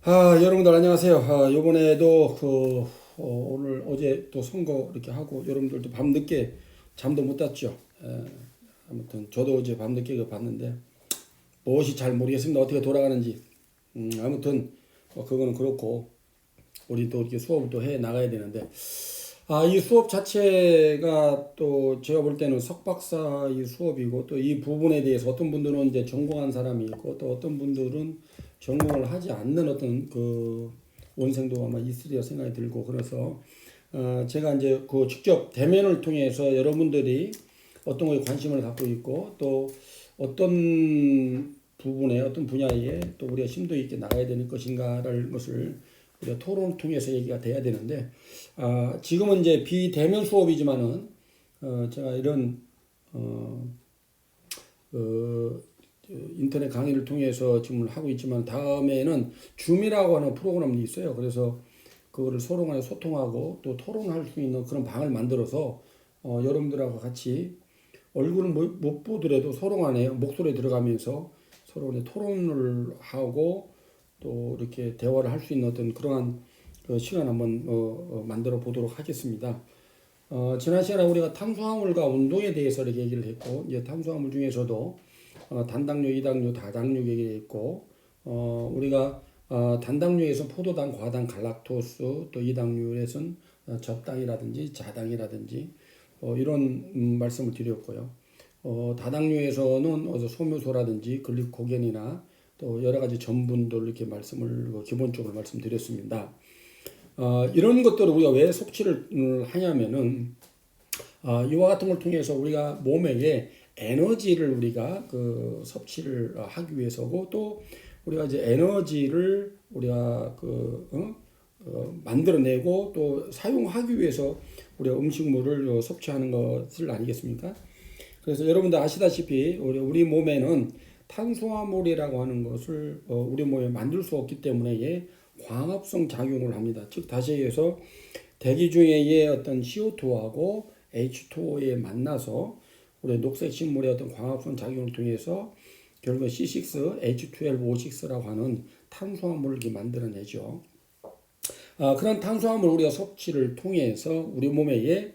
여러분들 안녕하세요. 요번에도 오늘 어제 또 선거 이렇게 하고 여러분들도 밤늦게 잠도 못 잤죠. 아무튼 저도 어제 밤늦게 그 봤는데 무엇이 잘 모르겠습니다. 어떻게 돌아가는지. 아무튼 그거는 그렇고 우리 또 이렇게 수업을 또 해 나가야 되는데 이 수업 자체가 또 제가 볼 때는 석박사 이 수업이고 또 이 부분에 대해서 어떤 분들은 이제 전공한 사람이 있고 또 어떤 분들은 전공을 하지 않는 어떤 그 원생도 아마 있으리라 생각이 들고 그래서 제가 이제 그 직접 대면을 통해서 여러분들이 어떤 거에 관심을 갖고 있고 또 어떤 부분에 어떤 분야에 또 우리가 심도 있게 나가야 되는 것인가라는 것을 우리가 토론을 통해서 얘기가 돼야 되는데 지금은 이제 비대면 수업이지만은 제가 이런 어, 그 인터넷 강의를 통해서 지금 하고 있지만 다음에는 줌이라고 하는 프로그램이 있어요. 그래서 그거를 서로 간에 소통하고 또 토론할 수 있는 그런 방을 만들어서 여러분들하고 같이 얼굴을 못 보더라도 서로 간에 목소리 들어가면서 서로 간에 토론을 하고 또 이렇게 대화를 할 수 있는 어떤 그러한 그 시간 한번 만들어 보도록 하겠습니다. 지난 시간에 우리가 탄수화물과 운동에 대해서 이렇게 얘기를 했고, 이제 탄수화물 중에서도 단당류, 이당류, 다당류 얘기했고, 우리가 단당류에서 포도당, 과당, 갈락토스, 또 이당류에서는 적당이라든지 자당이라든지 이런 말씀을 드렸고요. 다당류에서는 소묘소라든지 글리코겐이나 또 여러 가지 전분들 이렇게 말씀을 기본적으로 말씀드렸습니다. 이런 것들을 우리가 왜 섭취를 하냐면은 이와 같은 걸 통해서 우리가 몸에 에너지를 우리가 그 섭취를 하기 위해서고 또 우리가 이제 에너지를 우리가 만들어내고 또 사용하기 위해서 우리가 음식물을 섭취하는 것을 아니겠습니까? 그래서 여러분들 아시다시피 우리 몸에는 탄수화물이라고 하는 것을 우리 몸에 만들 수 없기 때문에 광합성 작용을 합니다. 즉 다시 얘기해서 대기 중에 어떤 CO2하고 H2O에 만나서 우리 녹색 식물의 어떤 광합성 작용을 통해서 결국 C6, H12O6라고 하는 탄수화물을 이렇게 만들어내죠. 그런 탄수화물 우리가 섭취를 통해서 우리 몸에 이제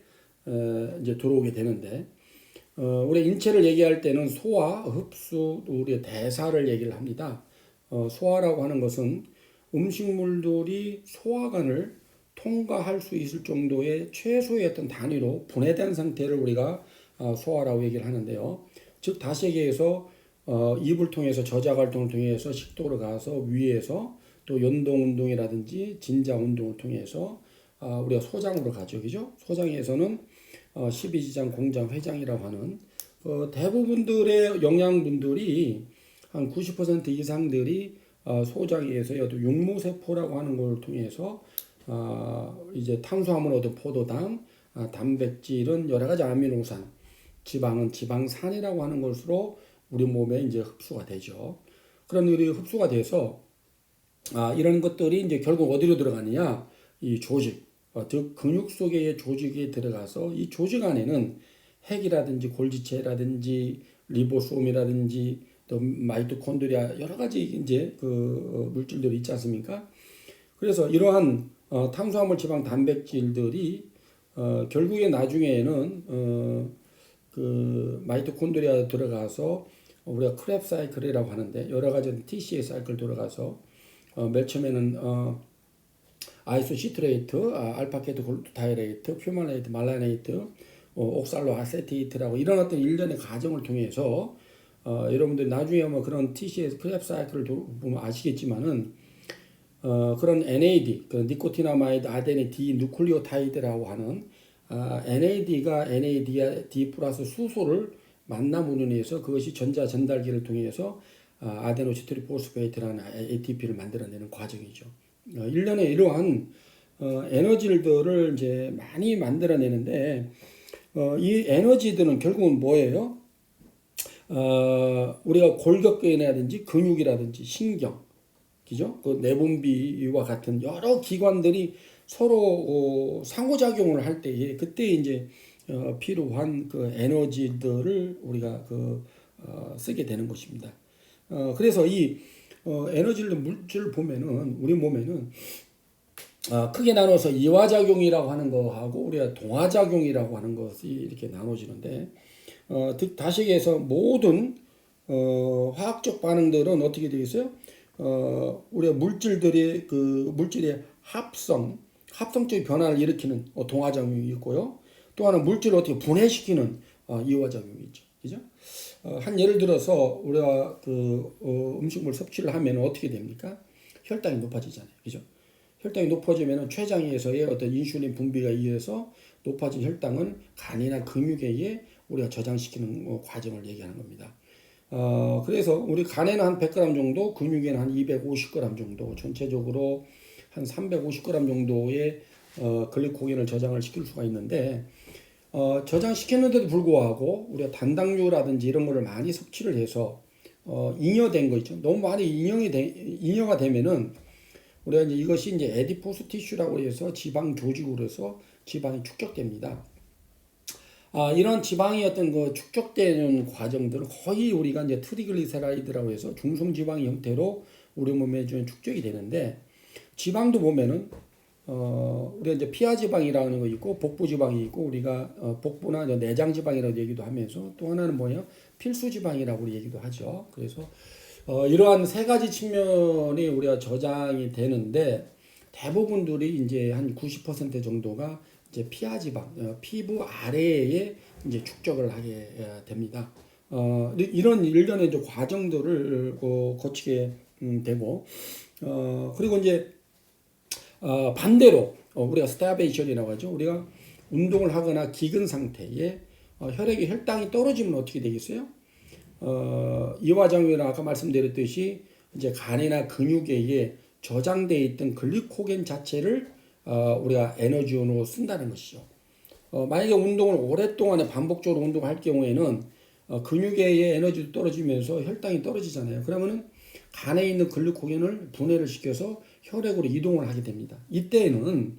들어오게 되는데 우리 인체를 얘기할 때는 소화, 흡수, 우리의 대사를 얘기를 합니다. 소화라고 하는 것은 음식물들이 소화관을 통과할 수 있을 정도의 최소의 어떤 단위로 분해된 상태를 우리가 소화라고 얘기를 하는데요. 즉 다시 얘기해서 입을 통해서 저작 활동을 통해서 식도로 가서 위에서 또 연동 운동이라든지 진자 운동을 통해서 우리가 소장으로 가죠, 그죠? 소장에서는 12지장 공장 회장이라고 하는 대부분들의 영양분들이 한 90% 이상들이 소장에서 육모세포라고 하는 걸 통해서 이제 탄수화물 얻은 포도당, 단백질은 여러 가지 아미노산, 지방은 지방산이라고 하는 것으로 우리 몸에 이제 흡수가 되죠. 그런 일이 흡수가 돼서 이런 것들이 이제 결국 어디로 들어가느냐? 이 조직, 즉 근육 속의 조직에 들어가서 이 조직 안에는 핵이라든지 골지체라든지 리보솜이라든지 또 마이토콘드리아 여러 가지 이제 그 물질들이 있지 않습니까? 그래서 이러한 탄수화물, 지방, 단백질들이 결국에 나중에는 그 마이토콘드리아 들어가서 우리가 크랩 사이클이라고 하는데 여러 가지 TCA 사이클 들어가서 맨 처음에는 아이소시트레이트, 알파케토글루타이레이트, 퓨말레이트, 말라네이트, 옥살로 아세테이트라고 이런 어떤 일련의 과정을 통해서 여러분들 나중에 뭐 그런 TCS 크랩 사이클을 보면 아시겠지만은 그런 NAD, 그 니코티나마이드 아데닌 디 누클리오타이드라고 하는 NAD가 NAD 플러스 수소를 만남 운운해서 그것이 전자 전달기를 통해서 아데노시트리포스페이트라는 ATP를 만들어내는 과정이죠. 일련의 이러한 에너지들을 이제 많이 만들어내는데 이 에너지들은 결국은 뭐예요? 우리가 골격근이라든지 근육이라든지 신경, 그죠? 그 내분비와 같은 여러 기관들이 서로 상호작용을 할 때에 그때 이제 필요한 그 에너지들을 우리가 쓰게 되는 것입니다. 그래서 이 에너지를 물질을 보면은 우리 몸에는 크게 나눠서 이화작용이라고 하는 거하고 우리가 동화작용이라고 하는 것이 이렇게 나눠지는데 다시 얘기해서 모든 화학적 반응들은 어떻게 되겠어요? 우리가 물질들이 그 물질의 합성적 변화를 일으키는 동화작용이 있고요. 또 하나 물질을 어떻게 분해시키는 이화작용이 있죠. 그죠? 한 예를 들어서 우리가 음식물 섭취를 하면 어떻게 됩니까? 혈당이 높아지잖아요. 그죠? 혈당이 높아지면 췌장에서의 어떤 인슐린 분비가 의해서 높아진 혈당은 간이나 근육에 의해 우리가 저장시키는 과정을 얘기하는 겁니다. 그래서 우리 간에는 한 100g 정도, 근육에는 한 250g 정도, 전체적으로 한 350g 정도의 글리코겐을 저장을 시킬 수가 있는데 저장시켰는데도 불구하고 우리가 단당류라든지 이런 거를 많이 섭취를 해서 잉여된 거 있죠. 너무 많이 잉여가 되면은 우리가 이제 이것이 이제 에디포스 티슈라고 해서 지방 조직으로 해서 지방이 축적됩니다. 이런 지방이 어떤 그 축적되는 과정들은 거의 우리가 이제 트리글리세라이드라고 해서 중성지방의 형태로 우리 몸에 좀 축적이 되는데 지방도 보면은 우리가 이제 피하지방이라는 거 있고 복부지방이 있고 우리가 복부나 내장지방이라고 얘기도 하면서 또 하나는 뭐예요? 필수지방이라고 얘기도 하죠. 그래서 이러한 세 가지 측면이 우리가 저장이 되는데 대부분들이 이제 한 90% 정도가 이제 피하지방, 피부 아래에 이제 축적을 하게 됩니다. 이런 일련의 이제 과정들을 거치게 되고, 그리고 이제 반대로 우리가 스타베이션이라고 하죠. 우리가 운동을 하거나 기근 상태에 혈액의 혈당이 떨어지면 어떻게 되겠어요? 이화작용이나 아까 말씀드렸듯이 이제 간이나 근육에 의해 저장되어 있던 글리코겐 자체를 우리가 에너지원으로 쓴다는 것이죠. 만약에 운동을 오랫동안 반복적으로 운동할 경우에는 근육에 의해 에너지도 떨어지면서 혈당이 떨어지잖아요. 그러면은 간에 있는 글리코겐을 분해를 시켜서 혈액으로 이동을 하게 됩니다. 이때는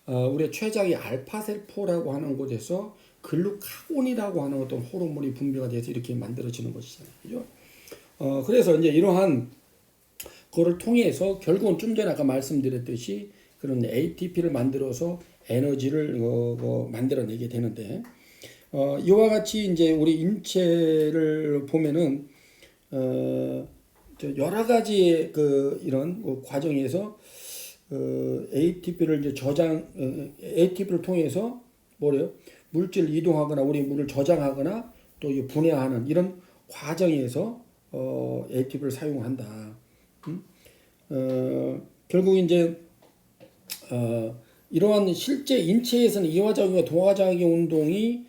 우리의 췌장이 알파세포라고 하는 곳에서 글루카곤이라고 하는 어떤 호르몬이 분비가 돼서 이렇게 만들어지는 것이잖아요. 그죠? 그래서 이제 이러한 그거를 통해서 결국은 좀 전에 아까 말씀드렸듯이 그런 ATP를 만들어서 에너지를 만들어내게 되는데 이와 같이 이제 우리 인체를 보면은 여러 가지 이런 과정에서 ATP를 이제 ATP를 통해서 뭐래요? 물질을 이동하거나 우리 물을 저장하거나 또 분해하는 이런 과정에서 ATP를 사용한다. 결국 이제 이러한 실제 인체에서는 이화작용과 동화작용 운동이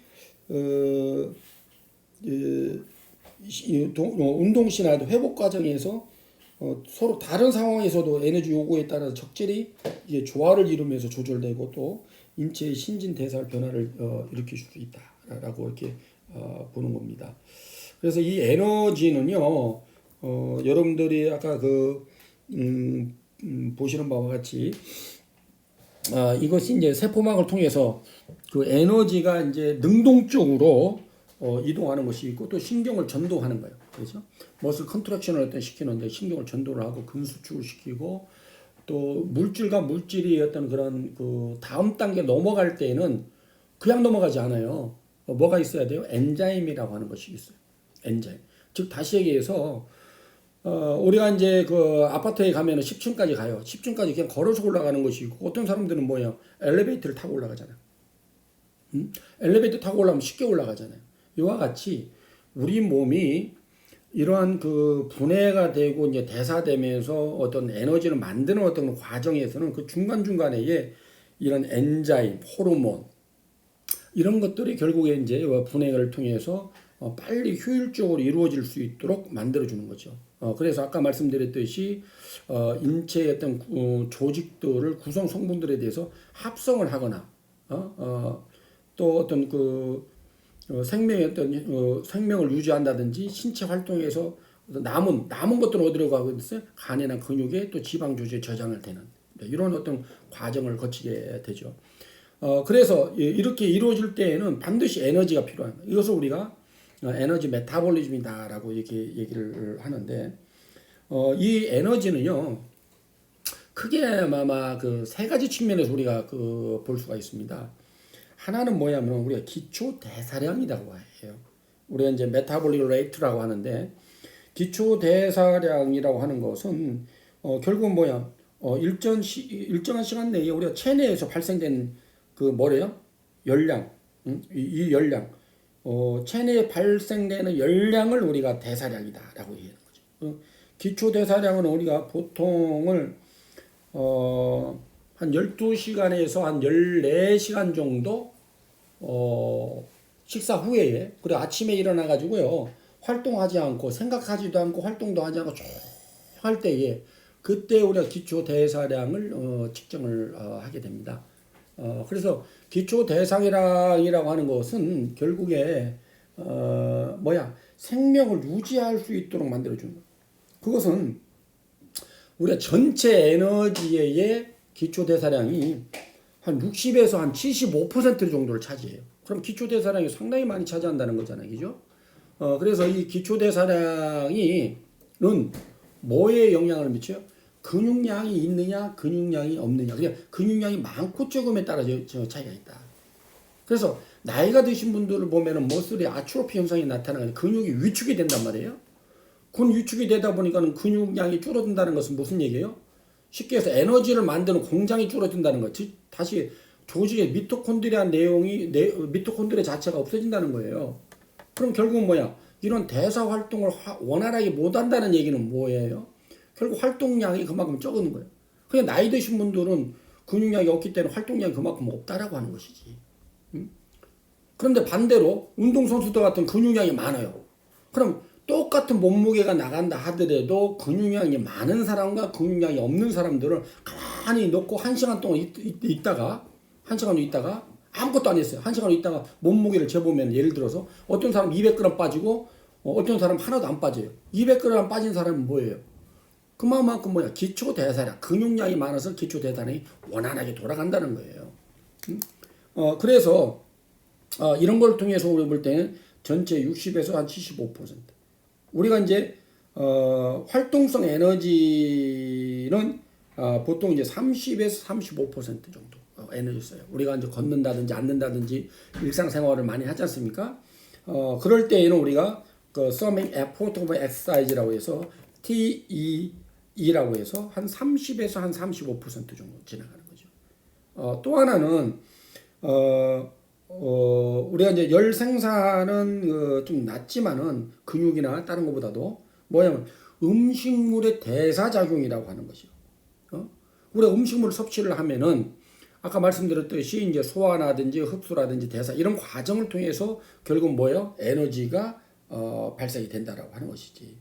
운동 시나 회복 과정에서 서로 다른 상황에서도 에너지 요구에 따라서 적절히 이게 조화를 이루면서 조절되고 또 인체의 신진대사 변화를 일으킬 수 있다라고 이렇게 보는 겁니다. 그래서 이 에너지는요, 여러분들이 아까 보시는 바와 같이 이것이 이제 세포막을 통해서 그 에너지가 이제 능동적으로 이동하는 것이 있고 또 신경을 전도하는 거예요. 그렇죠? 머슬 컨트랙션을 어떤 시키는데 신경을 전도를 하고 근수축을 시키고 또 물질과 물질이 어떤 그런 그 다음 단계 넘어갈 때는 그냥 넘어가지 않아요. 뭐가 있어야 돼요? 엔자임이라고 하는 것이 있어요. 엔자임. 즉 다시 얘기해서 우리가 이제 그 아파트에 가면은 10층까지 가요. 10층까지 그냥 걸어서 올라가는 것이 있고 어떤 사람들은 뭐예요? 엘리베이터를 타고 올라가잖아요. 엘리베이터 타고 올라가면 쉽게 올라가잖아요. 이와 같이 우리 몸이 이러한 그 분해가 되고 이제 대사되면서 어떤 에너지를 만드는 어떤 과정에서는 그 중간중간에 이런 엔자임, 호르몬 이런 것들이 결국에 이제 분해를 통해서 빨리 효율적으로 이루어질 수 있도록 만들어주는 거죠. 그래서 아까 말씀드렸듯이 인체의 어떤 조직들을 구성 성분들에 대해서 합성을 하거나 또 어떤 생명의 어떤 생명을 유지한다든지 신체 활동에서 남은 것들은 어디로 가고 있어요? 간이나 근육에 또 지방 조직에 저장을 되는 이런 어떤 과정을 거치게 되죠. 그래서 이렇게 이루어질 때에는 반드시 에너지가 필요한 이것을 우리가 에너지 메타볼리즘이다라고 이렇게 얘기를 하는데 이 에너지는요, 크게 아마 그 세 가지 측면에서 우리가 그 볼 수가 있습니다. 하나는 뭐냐면 우리가 기초 대사량이라고 해요. 우리가 이제 메타볼릭 레이트라고 하는데 기초 대사량이라고 하는 것은 결국은 뭐야? 일정한 시간 내에 우리가 체내에서 발생된 그 뭐래요? 열량, 이 열량, 체내에 발생되는 열량을 우리가 대사량이다라고 얘기하는 거죠. 기초 대사량은 우리가 보통을 한 12시간에서 한 14시간 정도 식사 후에 그래 아침에 일어나 가지고요. 활동하지 않고 생각하지도 않고 활동도 하지 않고 쭉 할 때에 그때 우리가 기초 대사량을 측정을 하게 됩니다. 그래서 기초 대사량이라고 하는 것은 결국에 생명을 유지할 수 있도록 만들어 주는 거예요. 그것은 우리가 전체 에너지의 기초 대사량이 한 60에서 한 75% 정도를 차지해요. 그럼 기초 대사량이 상당히 많이 차지한다는 거잖아요. 그죠? 그래서 이 기초 대사량이는 뭐에 영향을 미쳐요? 근육량이 있느냐, 근육량이 없느냐. 그냥 근육량이 많고 적음에 따라 차이가 있다. 그래서 나이가 드신 분들을 보면은 머슬의 아트로피 현상이 나타나는 근육이 위축이 된단 말이에요. 근 위축이 되다 보니까는 근육량이 줄어든다는 것은 무슨 얘기예요? 쉽게 해서 에너지를 만드는 공장이 줄어든다는 거지. 다시 조직의 미토콘드리아 미토콘드리아 자체가 없어진다는 거예요. 그럼 결국은 이런 대사 활동을 원활하게 못 한다는 얘기는 뭐예요? 결국 활동량이 그만큼 적은 거예요. 그냥 나이 드신 분들은 근육량이 없기 때문에 활동량이 그만큼 없다라고 하는 것이지. 그런데 반대로 운동선수들 같은 근육량이 많아요. 그럼 똑같은 몸무게가 나간다 하더라도 근육량이 많은 사람과 근육량이 없는 사람들을 가만히 놓고 1시간 동안 있다가 아무것도 안 했어요. 1시간 있다가 몸무게를 재보면 예를 들어서 어떤 사람 200g 빠지고 어떤 사람 하나도 안 빠져요. 200g 빠진 사람은 뭐예요? 그만큼 기초 대사량, 근육량이 많아서 기초 대사량이 원활하게 돌아간다는 거예요. 그래서 이런 걸 통해서 우리 볼 때는 전체 60에서 한 75%. 우리가 이제 활동성 에너지는 보통 이제 30에서 35% 정도 에너지 써요. 우리가 이제 걷는다든지 앉는다든지 일상생활을 많이 하지 않습니까? 그럴 때에는 우리가 그 Summing Effort of Exercise라고 해서 TEE라고 해서 한 30에서 한 35% 정도 지나가는 거죠. 또 하나는 우리가 이제 열 생산은 좀 낮지만은 근육이나 다른 것보다도 음식물의 대사작용이라고 하는 것이요. 우리가 음식물을 섭취를 하면은 아까 말씀드렸듯이 이제 소화라든지 흡수라든지 대사 이런 과정을 통해서 결국 에너지가 발생이 된다라고 하는 것이지.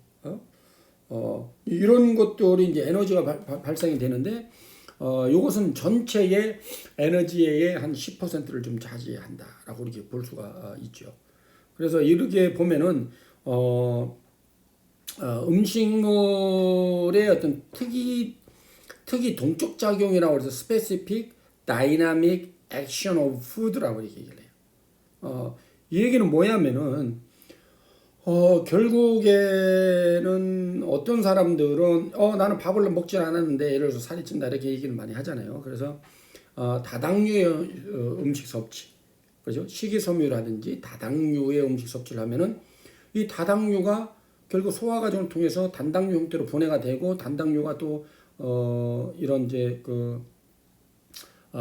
이런 것들이 이제 에너지가 발생이 되는데 이것은 전체의 에너지의 한 10%를 좀 차지한다라고 이렇게 볼 수가 있죠. 그래서 이렇게 보면은 음식물의 어떤 특이 동적 작용이라고 해서 specific dynamic action of food라고 이렇게 얘기를 해요. 이 얘기는 뭐냐면은 결국에는 어떤 사람들은 나는 밥을 먹질 않았는데 예를 들어서 살이 찐다 이렇게 얘기를 많이 하잖아요. 그래서 다당류의 음식 섭취, 그죠? 식이섬유라든지 다당류의 음식 섭취를 하면은 이 다당류가 결국 소화 과정을 통해서 단당류 형태로 분해가 되고 단당류가 또 이런 이제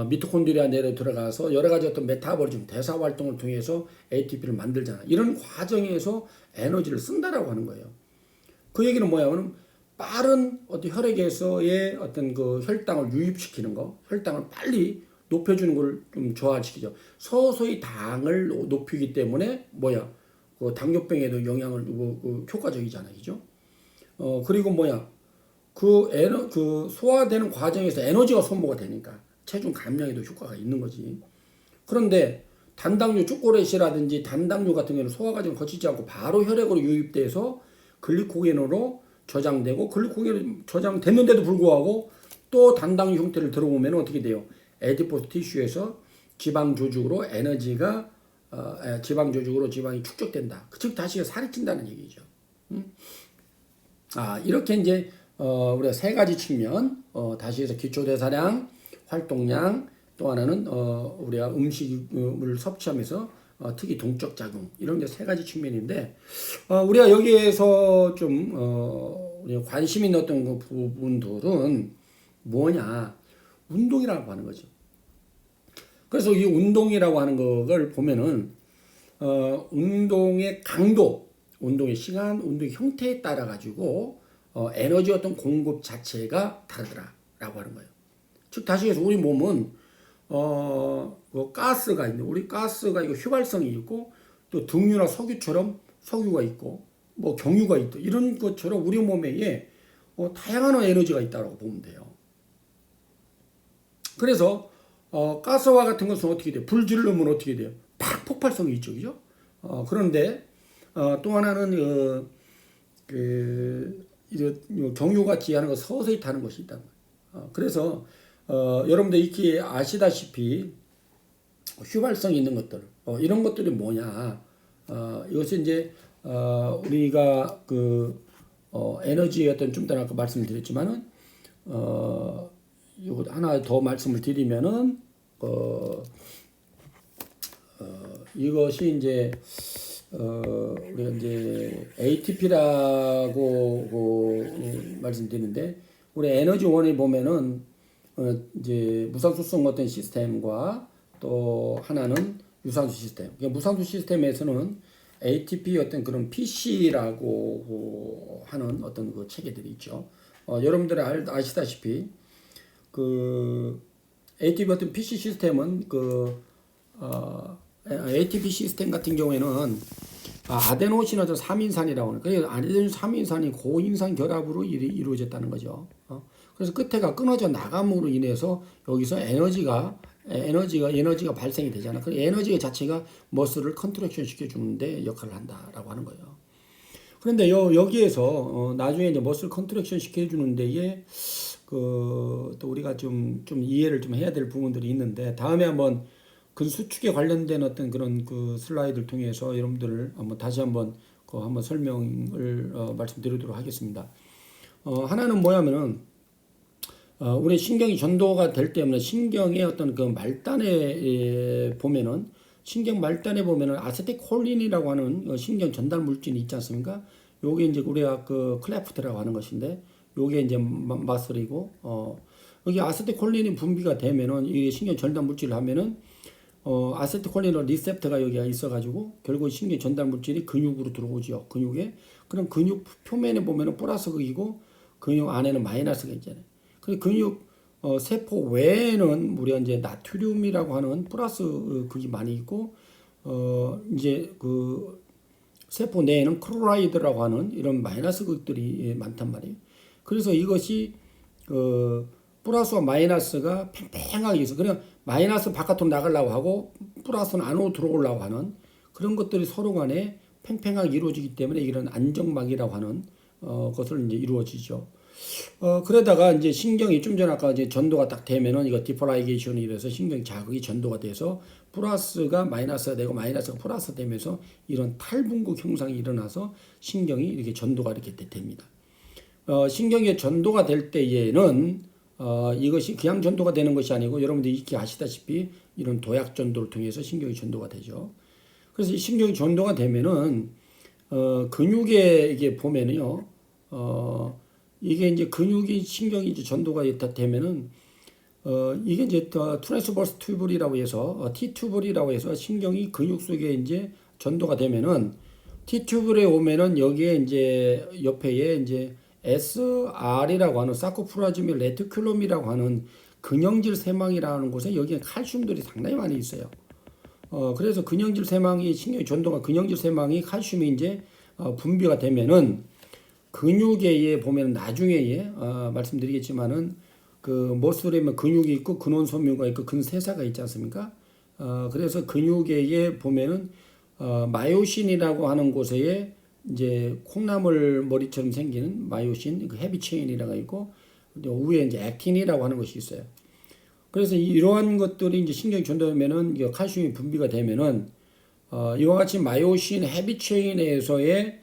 미토콘드리아 내로 들어가서 여러 가지 어떤 메타볼리즘 대사 활동을 통해서 ATP를 만들잖아. 이런 과정에서 에너지를 쓴다라고 하는 거예요. 그 얘기는 뭐냐면 빠른 어떤 혈액에서의 어떤 그 혈당을 유입시키는 거, 혈당을 빨리 높여주는 걸 좀 저하시키죠. 서서히 당을 높이기 때문에 그 당뇨병에도 영향을 주고 효과적이잖아요, 그죠? 그리고 그 소화되는 과정에서 에너지가 소모가 되니까 체중 감량에도 효과가 있는 거지. 그런데 단당류 초콜릿이라든지 단당류 같은 경우는 소화 과정을 거치지 않고 바로 혈액으로 유입돼서 글리코겐으로 저장되고 글리코겐이 저장됐는데도 불구하고 또 단당류 형태를 들어오면 어떻게 돼요? 에디포스 티슈에서 지방 조직으로 에너지가 지방 조직으로 지방이 축적된다. 즉 다시 살이 찐다는 얘기죠. 이렇게 이제 우리가 세 가지 측면, 다시 해서 기초대사량, 활동량, 또 하나는 우리가 음식을 섭취하면서 특히 동적 작용 이런 게 세 가지 측면인데 우리가 여기에서 좀 우리가 관심 있는 어떤 그 부분들은 뭐냐 운동이라고 하는 거죠. 그래서 이 운동이라고 하는 걸 보면은 운동의 강도, 운동의 시간, 운동의 형태에 따라 가지고 에너지 어떤 공급 자체가 다르더라라고 하는 거예요. 즉 다시 해서 우리 몸은 뭐 가스가 있는데 우리 가스가 이거 휘발성이 있고 또 등유나 석유처럼 석유가 있고 뭐 경유가 있고 이런 것처럼 우리 몸에 다양한 에너지가 있다고 보면 돼요. 그래서 가스와 같은 것은 어떻게 돼요? 불 지르면 어떻게 돼요? 팍 폭발성이 있죠, 그죠? 그런데 또 하나는 경유같이 하는 거 서서히 타는 것이 있다. 그래서 여러분들 익히 아시다시피 휘발성이 있는 것들 이런 것들이 뭐냐? 이것이 이제 우리가 에너지의 어떤 좀 전에 아까 말씀드렸지만은 이거 하나 더 말씀을 드리면은 이것이 이제 우리가 이제 ATP라고 말씀드리는데 우리 에너지원에 보면은 이제 무상수성 어떤 시스템과 또 하나는 유산소 시스템. 그러니까 무상수 시스템에서는 ATP 어떤 그런 PC라고 하는 어떤 그 체계들이 있죠. 여러분들이 아시다시피 ATP 어떤 PC 시스템은 ATP 시스템 같은 경우에는 아데노신 3인산이라고 하는 거예요. 아데노신 3인산이 고인산 결합으로 이루어졌다는 거죠. 그래서 끝에가 끊어져 나감으로 인해서 여기서 에너지가 발생이 되잖아. 그 에너지 자체가 머슬을 컨트랙션 시켜주는데 역할을 한다라고 하는 거예요. 그런데 여기에서 나중에 이제 머슬 컨트랙션 시켜주는 데에 또 우리가 좀 이해를 좀 해야 될 부분들이 있는데 다음에 한번 근수축에 관련된 어떤 그런 슬라이드를 통해서 여러분들을 다시 한번 설명을 말씀드리도록 하겠습니다. 하나는 뭐냐면은 우리 신경이 전도가 될 때문에 신경의 어떤 말단에 보면은 신경 말단에 보면은 아세틸콜린이라고 하는 신경 전달 물질이 있지 않습니까? 요게 이제 우리가 클래프트라고 하는 것인데 요게 이제 마슬이고 여기 아세틸콜린이 분비가 되면은 이 신경 전달 물질을 하면은 아세틸콜린 리셉터가 여기가 있어가지고 결국 신경 전달 물질이 근육으로 들어오죠. 근육에 그럼 근육 표면에 보면은 플러스 극이고 근육 안에는 마이너스 극 있잖아요. 그 근육 세포 외에는 우리가 이제 나트륨이라고 하는 플러스 극이 많이 있고 이제 세포 내에는 클로라이드라고 하는 이런 마이너스 극들이 많단 말이에요. 그래서 이것이 플러스와 마이너스가 팽팽하게 있어. 그냥 마이너스 바깥으로 나가려고 하고 플러스는 안으로 들어오려고 하는 그런 것들이 서로 간에 팽팽하게 이루어지기 때문에 이런 안정막이라고 하는 것을 이제 이루어지죠. 그러다가 이제 신경이 좀 전에 아까 이제 전도가 딱 되면은 이거 디폴라이게이션이 이래서 신경 자극이 전도가 돼서 플러스가 마이너스가 되고 마이너스가 플러스 되면서 이런 탈분국 형상이 일어나서 신경이 이렇게 전도가 이렇게 됩니다. 신경의 전도가 될 때에는 이것이 그냥 전도가 되는 것이 아니고 여러분들이 익히 아시다시피 이런 도약 전도를 통해서 신경이 전도가 되죠. 그래서 이 신경이 전도가 되면은 근육에 이게 보면은요. 이게 이제 근육이 신경이 이제 전도가 되면은 이게 이제 트랜스버스 튜블이라고 해서 T-튜블이라고 해서 신경이 근육 속에 이제 전도가 되면은 T-튜블에 오면은 여기에 이제 옆에 이제 SR이라고 하는 사코플라즈미 레티큘럼이라고 하는 근형질 세망이라는 곳에 여기에 칼슘들이 상당히 많이 있어요. 그래서 근형질 세망이 신경의 전도가 근형질 세망이 칼슘이 이제 분비가 되면은 근육에 보면 나중에 말씀드리겠지만은 머슬에 근육이 있고 근원섬유가 있고 근세사가 있지 않습니까? 그래서 근육에 보면은 마요신이라고 하는 곳에 이제 콩나물 머리처럼 생기는 마요신, 헤비체인이라고 있고 위에 이제 액틴이라고 하는 것이 있어요. 그래서 이러한 것들이 이제 신경이 전도되면은 칼슘이 분비가 되면은 이와 같이 마요신, 헤비체인에서의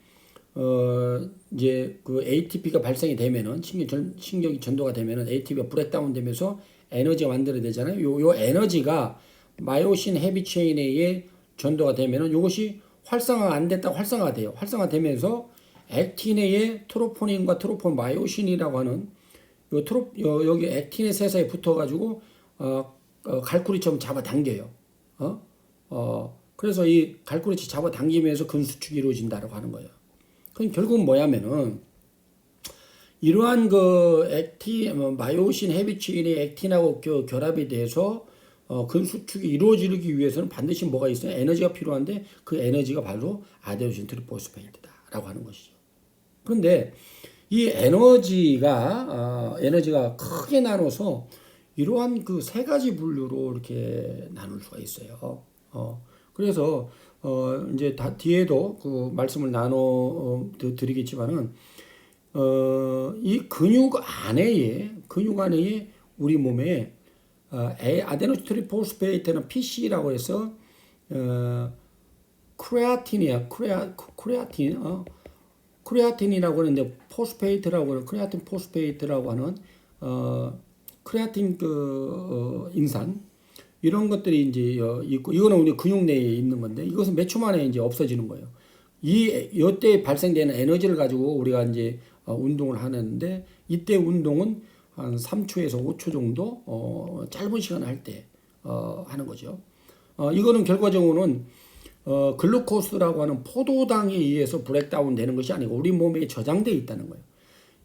이제 그 ATP가 발생이 되면은 신경이 전도가 되면은 ATP가 브레이크다운 되면서 에너지가 만들어내잖아요. 요 에너지가 마요신 헤비 체인에 의해 전도가 되면은 이것이 활성화가 안 됐다고 활성화가 돼요. 활성화되면서 액틴에 의해 트로포닌과 트로폰 마요신이라고 하는 여기 액틴의 세사에 붙어가지고 갈쿠리처럼 잡아당겨요. 그래서 이 갈쿠리치 잡아당기면서 근수축이 이루어진다라고 하는 거예요. 그럼 결국은 뭐냐면은 이러한 그 마요신 헤비체인의 액틴하고 결합이 돼서 근수축이 이루어지기 위해서는 반드시 뭐가 있어요? 에너지가 필요한데 그 에너지가 바로 아데노신 트리포스페이트다라고 하는 것이죠. 그런데 이 에너지가 크게 나눠서 이러한 그 세 가지 분류로 이렇게 나눌 수가 있어요. 그래서 이제 뒤에도 그 말씀을 나눠 드리겠지만은 이 근육 안에 우리 몸에 아데노신 트리포스페이트는 PC라고 해서 크레아틴이야. 크레아틴이라고 하는데 포스페이트라고 하는 크레아틴 포스페이트라고 하는 크레아틴 인산 이런 것들이 이제 있고 이거는 우리 근육 내에 있는 건데 이것은 몇 초 만에 이제 없어지는 거예요. 이때 발생되는 에너지를 가지고 우리가 이제 운동을 하는데 이때 운동은 한 3초에서 5초 정도 짧은 시간을 할 때 하는 거죠. 이거는 결과적으로는 글루코스라고 하는 포도당에 의해서 브레이크다운 되는 것이 아니고 우리 몸에 저장되어 있다는 거예요.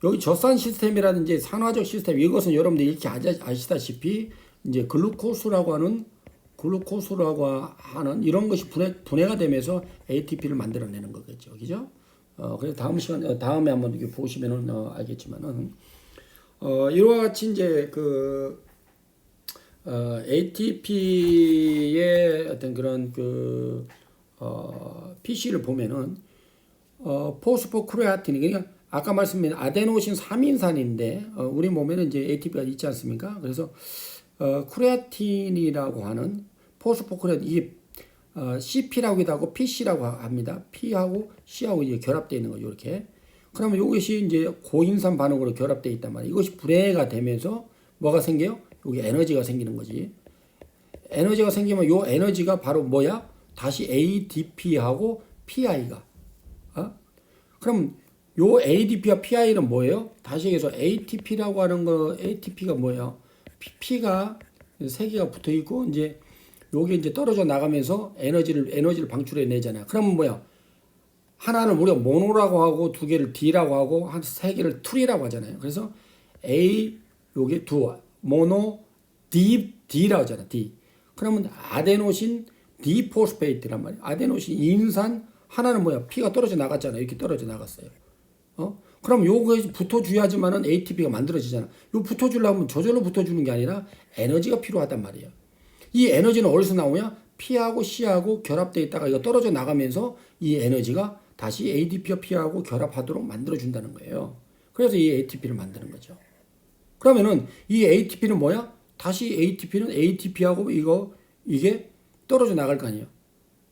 여기 젖산 시스템이라든지 산화적 시스템 이것은 여러분들 이렇게 아시다시피 이제 글루코스라고 하는 이런 것이 분해가 되면서 ATP를 만들어내는 거겠죠, 그죠? 그래서 다음에 한번 이렇게 보시면은 알겠지만은 이와 같이 이제 ATP의 어떤 그런 PC를 보면은 포스포크레아틴이 그냥 아까 말씀드린 아데노신 3인산인데 우리 몸에는 이제 ATP가 있지 않습니까? 그래서 크레아틴이라고 하는 포스포크레아틴 이게 CP라고 하고 PC라고 합니다. P하고 C하고 이제 결합되어 있는 거죠. 이렇게. 그러면 이것이 이제 고인산 반응으로 결합되어 있단 말이에요. 이것이 분해가 되면서 뭐가 생겨요? 여기 에너지가 생기는 거지. 에너지가 생기면 이 에너지가 바로 뭐야? 다시 ADP하고 PI가. 그럼 요 ADP와 PI는 뭐예요? 다시 해서 ATP라고 하는 거 ATP가 뭐예요? P가 세 개가 붙어 있고 이제 요게 이제 떨어져 나가면서 에너지를 방출해 내잖아요. 그러면 뭐야? 하나는 우리가 모노라고 하고 두 개를 D라고 하고 한 세 개를 툴이라고 하잖아요. 그래서 요게 모노 D라고 하잖아. D. 그러면 아데노신 디포스페이트란 말이에요. 아데노신 인산 하나는 뭐야? P가 떨어져 나갔잖아요. 이렇게 떨어져 나갔어요. 그럼 요거에 붙어줘야지만은 ATP가 만들어지잖아. 요 붙어주려면 저절로 붙어주는 게 아니라 에너지가 필요하단 말이에요. 이 에너지는 어디서 나오냐? P하고 C하고 결합되어 있다가 이거 떨어져 나가면서 이 에너지가 다시 ADP와 P하고 결합하도록 만들어준다는 거예요. 그래서 이 ATP를 만드는 거죠. 그러면은 이 ATP는 뭐야? 다시 ATP는 ATP하고 이게 떨어져 나갈 거 아니에요.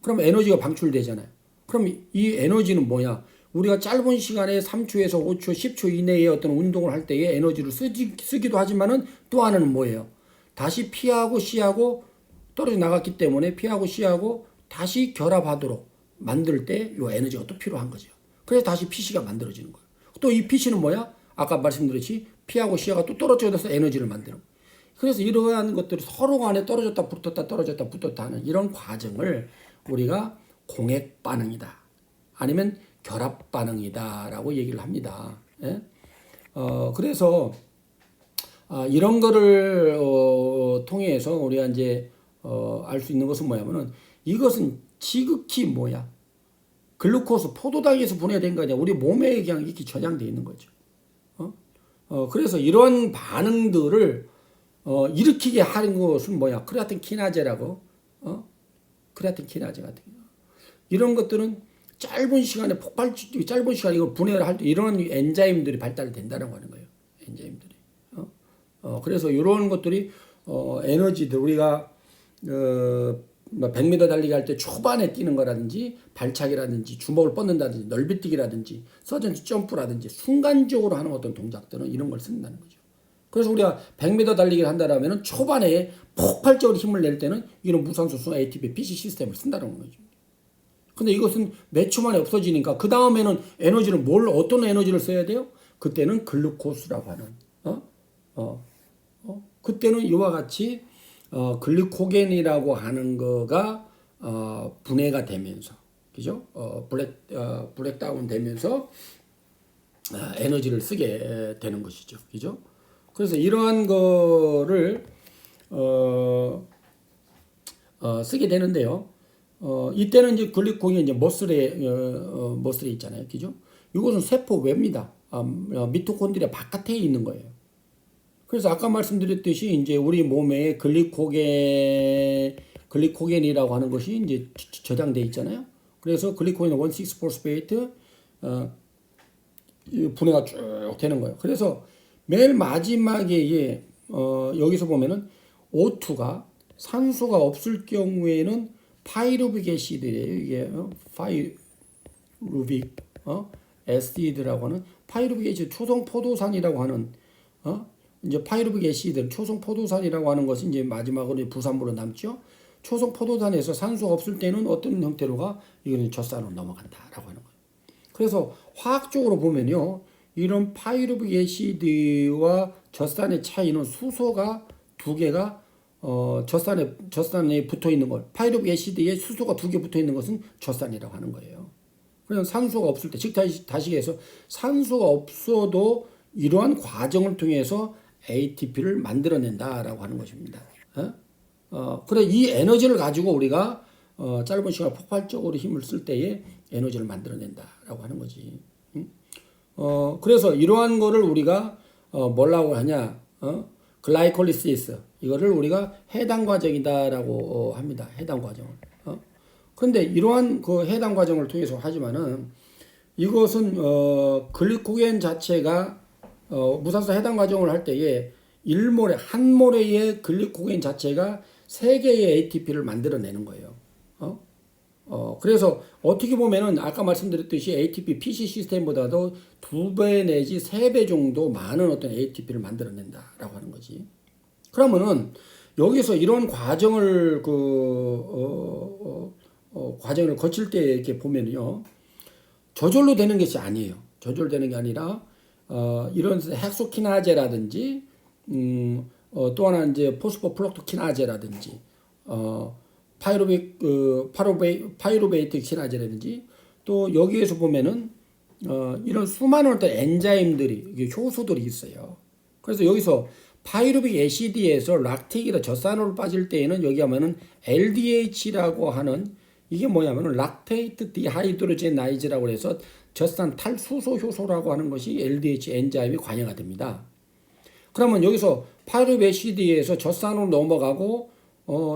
그럼 에너지가 방출되잖아요. 그럼 이 에너지는 뭐야? 우리가 짧은 시간에 3초에서 5초, 10초 이내에 어떤 운동을 할 때에 에너지를 쓰기도 하지만은 또 하나는 뭐예요? 다시 P하고 C하고 떨어져 나갔기 때문에 P하고 C하고 다시 결합하도록 만들 때 이 에너지가 또 필요한 거죠. 그래서 다시 PC가 만들어지는 거예요. 또 이 PC는 뭐야? 아까 말씀드렸지 P하고 C하고 또 떨어져서 에너지를 만드는 거예요. 그래서 이러한 것들이 서로 간에 떨어졌다 붙었다 하는 이런 과정을 우리가 공액 반응이다. 아니면 결합 반응이다라고 얘기를 합니다. 예? 그래서 이런 거를 통해서 우리가 이제 알 수 있는 것은 뭐냐면은 이것은 지극히 뭐야? 글루코스 포도당에서 분해된 거냐? 우리 몸에 그냥 이렇게 저장되어 있는 거죠. 그래서 이런 반응들을 일으키게 하는 것은 뭐야? 크레아틴 키나제라고. 크레아틴 키나제 같은 거. 이런 것들은 짧은 시간에 이걸 분해를 할 때 이런 엔자임들이 발달이 된다는 하는 거예요. 엔자임들이. 그래서 이런 것들이 에너지들 우리가 뭐 100m 달리기 할 때 초반에 뛰는 거라든지 발차기라든지 주먹을 뻗는다든지 넓이뛰기라든지 서전트 점프라든지 순간적으로 하는 어떤 동작들은 이런 걸 쓴다는 거죠. 그래서 우리가 100m 달리기를 한다라면 초반에 폭발적으로 힘을 낼 때는 이런 무산소성 ATP PC 시스템을 쓴다는 거죠. 근데 이것은 몇 초 만에 없어지니까 그 다음에는 에너지를 어떤 에너지를 써야 돼요? 그때는 글루코스라고 하는 그때는 이와 같이 글리코겐이라고 하는 거가 분해가 되면서 그죠? 브렉다운 되면서 에너지를 쓰게 되는 것이죠. 그죠? 그래서 이러한 거를 쓰게 되는데요. 이때는 이제 글리코겐이 이제 머슬에 있잖아요. 그죠? 이것은 세포 외입니다. 미토콘드리아 바깥에 있는 거예요. 그래서 아까 말씀드렸듯이 이제 우리 몸에 글리코겐이라고 하는 것이 이제 저장돼 있잖아요. 그래서 글리코겐 1,6-포스페이트 분해가 쭉 되는 거예요. 그래서 맨 마지막에 여기서 보면은 O2가 산소가 없을 경우에는 파이루빅 애시드예요. 이게 파이루빅 애시드라고 하는 파이루빅 애시드 초성 포도산이라고 하는 이제 파이루빅 애시드 초성 포도산이라고 하는 것이 이제 마지막으로 부산물로 남죠. 초성 포도산에서 산소가 없을 때는 어떤 형태로가 이거는 젖산으로 넘어간다라고 하는 거예요. 그래서 화학적으로 보면요, 이런 파이루빅 애시드와 젖산의 차이는 수소가 두 개가 젖산에 붙어 있는 것, 파이루빅 애시드에 수소가 두 개 붙어 있는 것은 젖산이라고 하는 거예요. 그냥 산소가 없을 때, 즉 다시 해서 산소가 없어도 이러한 과정을 통해서 ATP를 만들어낸다라고 하는 것입니다. 그래 이 에너지를 가지고 우리가 짧은 시간 폭발적으로 힘을 쓸 때에 에너지를 만들어낸다라고 하는 거지. 그래서 이러한 거를 우리가 뭐라고 하냐? 글라이콜리시스 이거를 우리가 해당 과정이다라고 합니다. 해당 과정을. 그런데 이러한 그 해당 과정을 통해서 하지만은 이것은 글리코겐 자체가 무산소 해당 과정을 할 때에 한 모래의 글리코겐 자체가 3개의 ATP를 만들어내는 거예요. 그래서 어떻게 보면은 아까 말씀드렸듯이 ATP PC 시스템보다도 2배 내지 3배 정도 많은 어떤 ATP를 만들어낸다라고 하는 거지. 그러면은 여기서 이런 과정을 과정을 거칠 때 이렇게 보면요, 저절로 되는 것이 아니에요. 저절로 되는 게 아니라 이런 헥소키나제라든지 또 하나 이제 포스포플록토키나제라든지 파이루베이트 키나제라든지 또 여기에서 보면은 이런 수많은 어떤 엔자임들이 효소들이 있어요. 그래서 여기서 파이루빅 애시드에서 락테이크나 젖산으로 빠질 때에는 여기 하면은 LDH라고 하는 이게 뭐냐면은 락테이트 디하이드로제나이즈라고 해서 젖산 탈수소 효소라고 하는 것이 LDH 엔자임이 관여가 됩니다. 그러면 여기서 파이루빅 애시드에서 젖산으로 넘어가고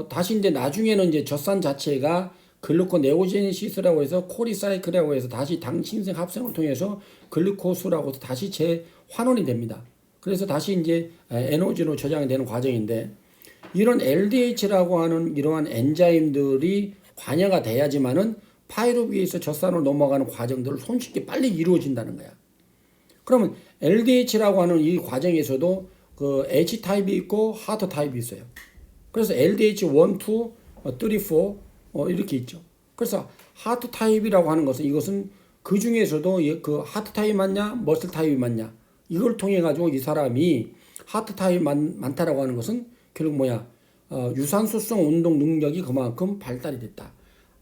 다시 이제 나중에는 이제 젖산 자체가 글루코네오제네시스라고 해서 코리사이클이라고 해서 다시 당 신생 합성을 통해서 글루코스라고 해서 다시 재환원이 됩니다. 그래서 다시 이제 에너지로 저장이 되는 과정인데 이런 LDH라고 하는 이러한 엔자임들이 관여가 돼야지만은 파이루빅에서 젖산으로 넘어가는 과정들을 손쉽게 빨리 이루어진다는 거야. 그러면 LDH라고 하는 이 과정에서도 그 H 타입이 있고 하트 타입이 있어요. 그래서 LDH 1, 2, 3, 4 이렇게 있죠. 그래서 하트 타입이라고 하는 것은 이것은 그 중에서도 그 하트 타입 맞냐, 머슬 타입이 맞냐 이걸 통해 가지고 이 사람이 하트 타입 많다라고 하는 것은 결국 뭐야, 유산소성 운동 능력이 그만큼 발달이 됐다.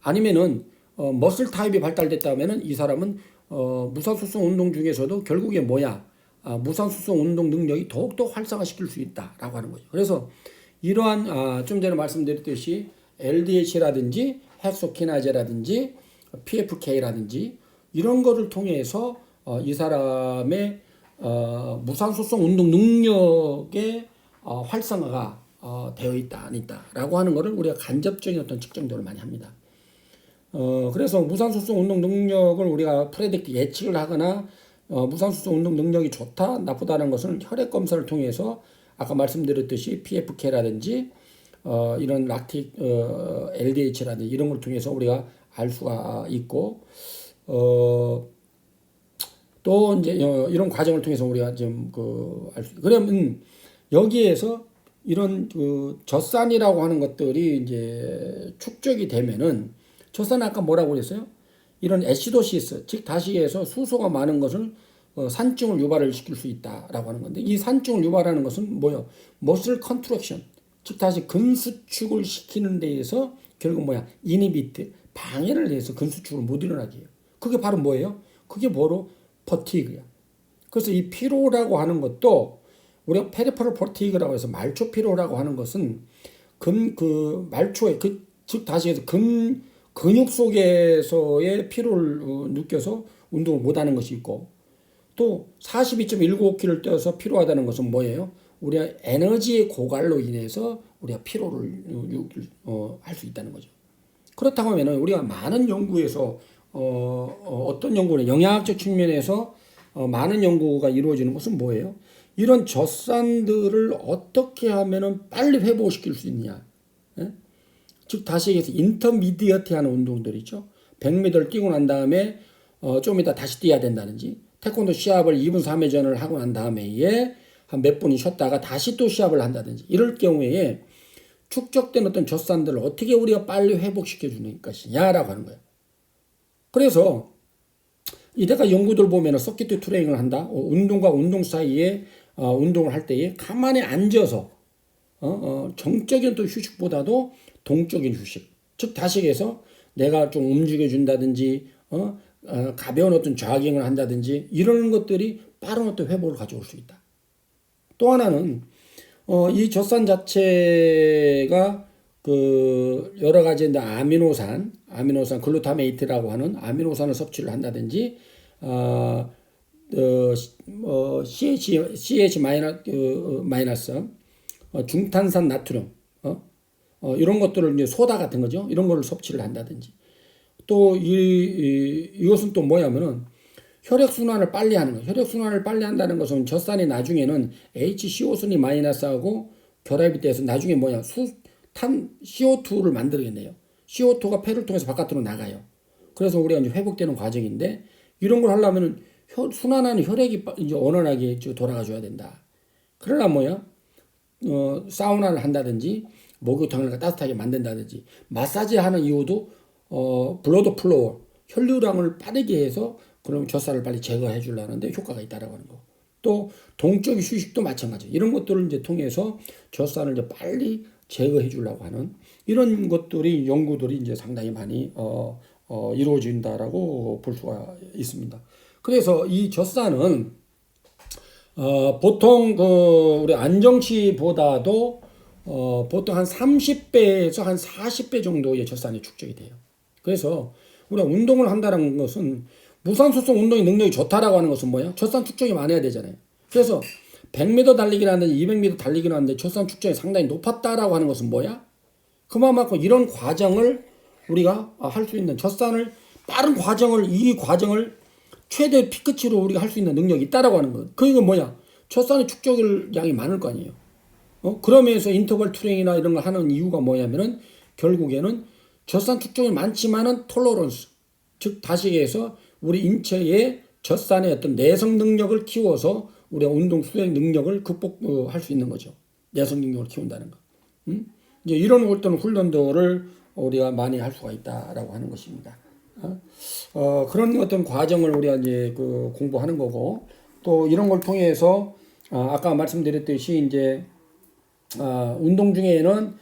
아니면은 머슬 타입이 발달됐다면은 이 사람은 무산소성 운동 중에서도 결국에 뭐야, 무산소성 운동 능력이 더욱더 활성화시킬 수 있다라고 하는 거죠. 그래서 이러한 좀 전에 말씀드렸듯이 LDH라든지 헥소키나제라든지 PFK라든지 이런 거를 통해서 이 사람의 무산소성 운동 능력의 활성화가 되어 있다 안 있다라고 하는 거를 우리가 간접적인 어떤 측정들을 많이 합니다. 그래서 무산소성 운동 능력을 우리가 프레딕트 예측을 하거나 무산소성 운동 능력이 좋다 나쁘다는 것은 혈액 검사를 통해서 아까 말씀드렸듯이 PFK라든지 이런 락틱 LDH라든지 이런 걸 통해서 우리가 알 수가 있고 또 이제 이런 과정을 통해서 우리가 좀 알 수. 그러면 여기에서 이런 젖산이라고 하는 것들이 이제 축적이 되면은 젖산 아까 뭐라고 그랬어요? 이런 애시도시스 즉 다시에서 수소가 많은 것을 산증을 유발을 시킬 수 있다라고 하는 건데 이 산증을 유발하는 것은 뭐요? 머슬 컨트랙션 즉 다시 근수축을 시키는 데에서 결국 뭐야? 이니비트 방해를 해서 근수축을 못 일어나게 해요. 그게 바로 뭐예요? 그게 바로 퍼티그야. 그래서 이 피로라고 하는 것도 우리가 페리퍼럴 퍼티그라고 해서 말초 피로라고 하는 것은 말초에 즉 다시 해서 근육 속에서의 피로를 느껴서 운동을 못하는 것이 있고 또 42.195kg를 뛰어서 피로하다는 것은 뭐예요? 우리가 에너지의 고갈로 인해서 우리가 피로를 할 수 있다는 거죠. 그렇다고 하면 우리가 많은 연구에서 어떤 연구는 영양학적 측면에서 많은 연구가 이루어지는 것은 뭐예요? 이런 젖산들을 어떻게 하면은 빨리 회복시킬 수 있느냐? 예? 즉 다시 얘기해서 인터미디어트 하는 운동들 있죠. 100m를 뛰고 난 다음에 좀 이따 다시 뛰어야 된다든지 태권도 시합을 2분 3회전을 하고 난 다음에 한 몇 분이 쉬었다가 다시 또 시합을 한다든지 이럴 경우에 축적된 어떤 젖산들을 어떻게 우리가 빨리 회복시켜 주는 것이냐라고 하는 거예요. 그래서 이때가 연구들 보면 서킷 트레이닝을 한다. 운동과 운동 사이에 운동을 할 때에 가만히 앉아서 정적인 또 휴식보다도 동적인 휴식. 즉 다시 얘기해서 내가 좀 움직여 준다든지 가벼운 어떤 조깅을 한다든지 이런 것들이 빠른 어떤 회복을 가져올 수 있다. 또 하나는 이 젖산 자체가 여러 가지 아미노산, 글루타메이트라고 하는 아미노산을 섭취를 한다든지 CH 마이너스 중탄산 나트륨 이런 것들을 이제 소다 같은 거죠. 이런 거를 섭취를 한다든지 또 이것은 또 뭐냐면은 혈액순환을 빨리 하는 거예요. 혈액순환을 빨리 한다는 것은 젖산이 나중에는 HCO순이 마이너스하고 결합이 돼서 나중에 뭐야 CO2를 만들어내요. CO2가 폐를 통해서 바깥으로 나가요. 그래서 우리가 이제 회복되는 과정인데 이런 걸 하려면은 순환하는 혈액이 이제 원활하게 돌아가줘야 된다. 그러나 뭐야 사우나를 한다든지 목욕탕을 따뜻하게 만든다든지 마사지 하는 이유도 블러드 플로우 혈류량을 빠르게 해서 그럼 젖살을 빨리 제거해 주려는데 효과가 있다라고 하는 거. 또 동적 휴식도 마찬가지. 이런 것들을 이제 통해서 젖살을 이제 빨리 제거해 주려고 하는 이런 것들이 연구들이 이제 상당히 많이 이루어진다라고 볼 수가 있습니다. 그래서 이 젖산은 보통 우리 안정치보다도 보통 한 30배에서 한 40배 정도의 젖산이 축적이 돼요. 그래서 우리가 운동을 한다는 것은 무산소성 운동의 능력이 좋다라고 하는 것은 뭐야? 젖산 축적이 많아야 되잖아요. 그래서 100m 달리기라는데 200m 달리기를 하는데 젖산 축적이 상당히 높았다라고 하는 것은 뭐야? 그만큼 이런 과정을 우리가 할 수 있는 젖산을 빠른 과정을 이 과정을 최대 피크치로 우리가 할 수 있는 능력이 있다라고 하는 거예요. 그게 뭐야? 젖산의 축적을 양이 많을 거 아니에요. 그러면서 인터벌 트레이닝이나 이런 걸 하는 이유가 뭐냐면은 결국에는 젖산 축적이 많지만은 톨러런스 즉 다시 얘기해서 우리 인체의 젖산의 어떤 내성 능력을 키워서 우리가 운동 수행 능력을 극복할 수 있는 거죠. 내성 능력을 키운다는 거. 이제 이런 어떤 훈련들을 우리가 많이 할 수가 있다라고 하는 것입니다. 그런 어떤 과정을 우리가 이제 공부하는 거고 또 이런 걸 통해서 아까 말씀드렸듯이 이제 운동 중에는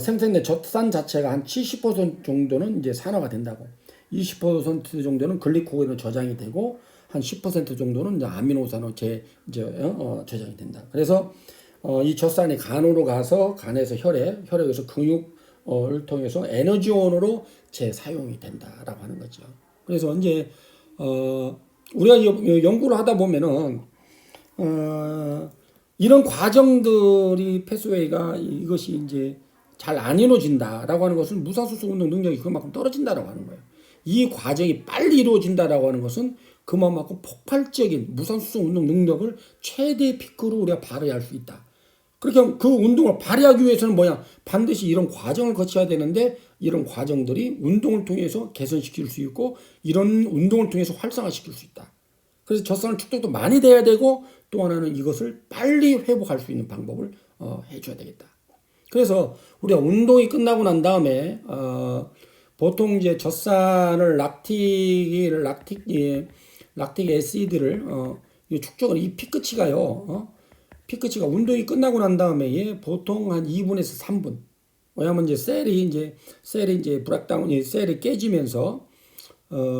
생성된 젖산 자체가 한 70% 정도는 이제 산화가 된다고. 20% 정도는 글리코겐으로 저장이 되고 한 10% 정도는 이제 아미노산으로 저장이 된다. 그래서 이 젖산이 간으로 가서 간에서 혈액에서 근육을 통해서 에너지원으로 재사용이 된다라고 하는 거죠. 그래서 이제 우리가 연구를 하다 보면은 이런 과정들이 패스웨이가 이것이 이제 잘 안 이루어진다라고 하는 것은 무산소성 운동 능력이 그만큼 떨어진다라고 하는 거예요. 이 과정이 빨리 이루어진다라고 하는 것은 그만큼 폭발적인 무산소성 운동 능력을 최대 피크로 우리가 발휘할 수 있다. 그렇게 그 운동을 발휘하기 위해서는 뭐야? 반드시 이런 과정을 거쳐야 되는데 이런 과정들이 운동을 통해서 개선시킬 수 있고 이런 운동을 통해서 활성화시킬 수 있다. 그래서 젖산을 축적도 많이 돼야 되고 또 하나는 이것을 빨리 회복할 수 있는 방법을 해줘야 되겠다. 그래서 우리가 운동이 끝나고 난 다음에 보통 이제 젖산을 락틱 애시드를 이 축적을 이 피크치가요. 피크치가 운동이 끝나고 난 다음에 보통 한 2분에서 3분. 왜냐하면 이제 셀이 이제 브렉다운이 셀이 깨지면서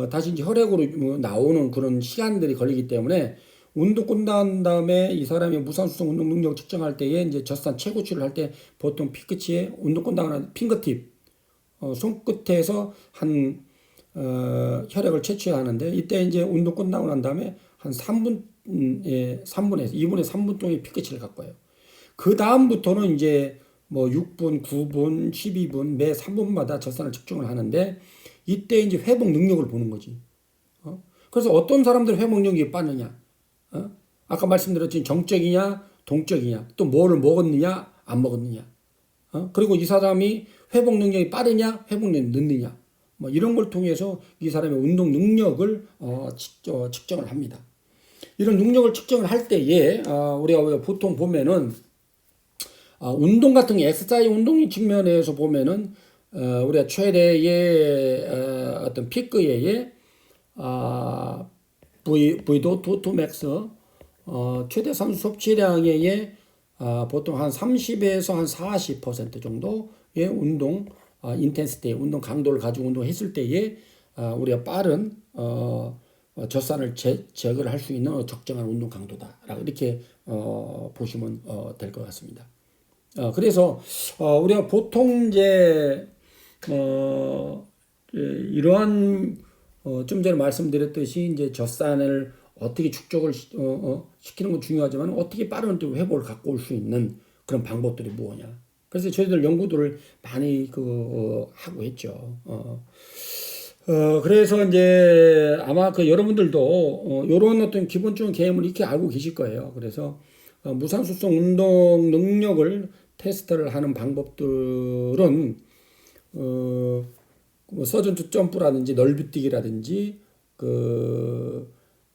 다시 이제 혈액으로 나오는 그런 시간들이 걸리기 때문에 운동 끝난 다음에 이 사람이 무산소성 운동 능력 측정할 때에 이제 젖산 최고치를 할 때 보통 피크치에 운동 끝나고 난 핑거팁 손끝에서 한 혈액을 채취해야 하는데 이때 이제 운동 끝나고 난 다음에 한 3분에서 2분에서 3분 동안 피크치를 갖고 와요. 그 다음부터는 이제 뭐 6분, 9분, 12분 매 3분마다 젖산을 측정을 하는데 이때 이제 회복 능력을 보는 거지. 그래서 어떤 사람들 회복 능력이 빠르냐? 아까 말씀드렸지만 정적이냐, 동적이냐, 또 뭐를 먹었느냐, 안 먹었느냐. 그리고 이 사람이 회복 능력이 빠르냐, 회복 능력이 늦느냐. 뭐 이런 걸 통해서 이 사람의 운동 능력을 측정을 합니다. 이런 능력을 측정을 할 때에 우리가 보통 보면은 운동 같은 게 엑서사이즈 운동 측면에서 보면은 우리가 최대의 어떤 피크의 V도 토토맥스 최대 산소 섭취량의 보통 한 30에서 한 40% 정도의 운동 인텐시티 운동 강도를 가지고 운동했을 때에 우리가 빠른 젖산을 제거를 할 수 있는 적정한 운동 강도다라고 이렇게 보시면 될 것 같습니다. 그래서 우리가 보통 이제 이러한 좀 전에 말씀드렸듯이 이제 젖산을 어떻게 축적을 시키는 건 중요하지만 어떻게 빠른 회복을 갖고 올 수 있는 그런 방법들이 뭐냐. 그래서 저희들 연구들을 많이 하고 했죠. 그래서 이제 아마 여러분들도 이런 어떤 기본적인 개념을 이렇게 알고 계실 거예요. 그래서 무산소성 운동 능력을 테스트를 하는 방법들은 뭐 서전투 점프라든지 넓이뛰기라든지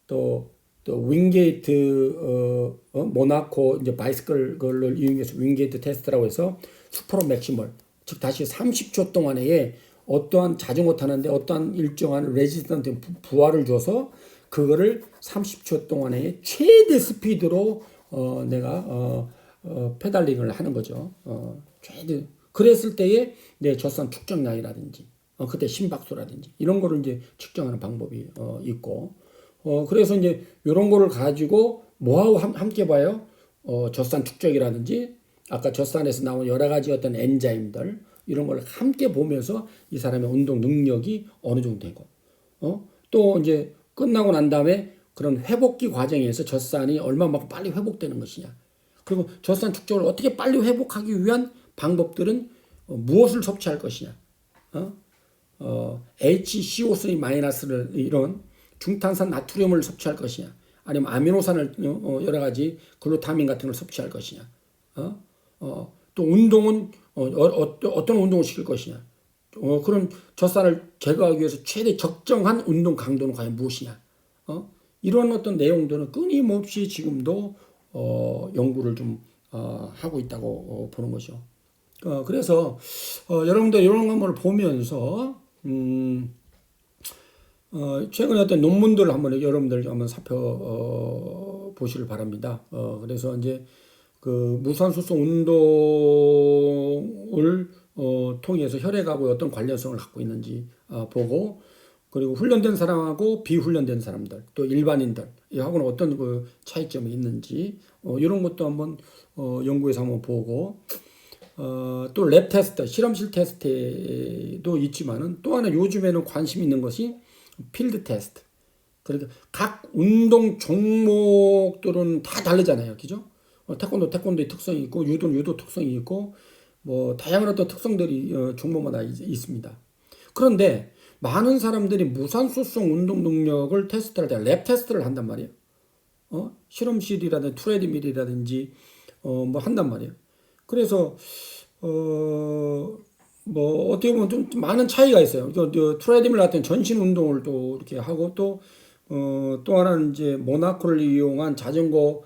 또 윙게이트 모나코 이제 바이스클 걸 이용해서 윙게이트 테스트라고 해서 슈퍼로 맥시멀 즉 다시 30초 동안에 어떠한 자전거 타는데 어떠한 일정한 레지스턴트 부하를 줘서 그거를 30초 동안에 최대 스피드로 내가 페달링을 하는 거죠. 최대 그랬을 때에 내 젖산 축적량이라든지 그때 심박수라든지 이런 거를 이제 측정하는 방법이 있고 그래서 이제 이런 거를 가지고 뭐하고 함께 봐요? 젖산 축적이라든지 아까 젖산에서 나온 여러 가지 어떤 엔자임들 이런 걸 함께 보면서 이 사람의 운동 능력이 어느 정도 되고 또 이제 끝나고 난 다음에 그런 회복기 과정에서 젖산이 얼마만큼 빨리 회복되는 것이냐 그리고 젖산 축적을 어떻게 빨리 회복하기 위한 방법들은 무엇을 섭취할 것이냐 HCO3- 이런 중탄산 나트륨을 섭취할 것이냐 아니면 아미노산을 여러 가지 글루타민 같은 걸 섭취할 것이냐 또 운동은 어떤 운동을 시킬 것이냐 그런 젖산을 제거하기 위해서 최대 적정한 운동 강도는 과연 무엇이냐 이런 어떤 내용들은 끊임없이 지금도 연구를 좀 하고 있다고 보는 거죠. 그래서 여러분들 이런 것을 보면서 최근에 어떤 논문들을 여러분들 한번 살펴보시길 바랍니다. 그래서 이제 그 무산소성 운동을 통해서 혈액하고 어떤 관련성을 갖고 있는지 보고 그리고 훈련된 사람하고 비훈련된 사람들 또 일반인들 하고는 어떤 그 차이점이 있는지 이런 것도 한번 연구해서 한번 보고 또 랩 테스트 실험실 테스트도 있지만은 또 하나 요즘에는 관심 있는 것이 필드 테스트. 그러니까 각 운동 종목들은 다 다르잖아요. 그죠? 태권도의 특성이 있고 유도 특성이 있고 뭐 다양한 어떤 특성들이 종목마다 있습니다. 그런데 많은 사람들이 무산소성 운동 능력을 테스트할 때 랩 테스트를 한단 말이에요. 실험실이라든지 트레드밀이라든지 뭐 한단 말이에요. 그래서 뭐 어떻게 보면 좀 많은 차이가 있어요. 트레드밀 같은 전신 운동을 또 이렇게 하고 또 하나는 이제 모나코를 이용한 자전거